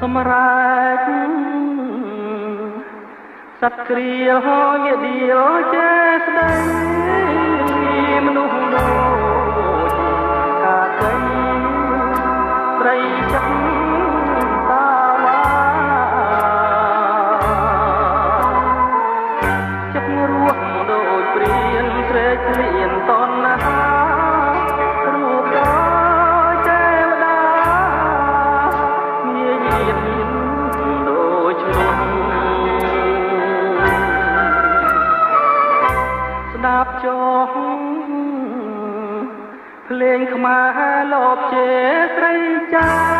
សម្រាប់សត្វគ្រាយដៀលចេស្ដីមនុស្សដូចកាកៃត្រីចិត្តតាវ៉ាចិត្តរស់ដូចព្រានស្រែកលៀនតនណារូបដូចទេវតាញាយដូចឈ្មោះស្ដាប់ចុះភ្លេងខ្មែរលបជេស្រីចា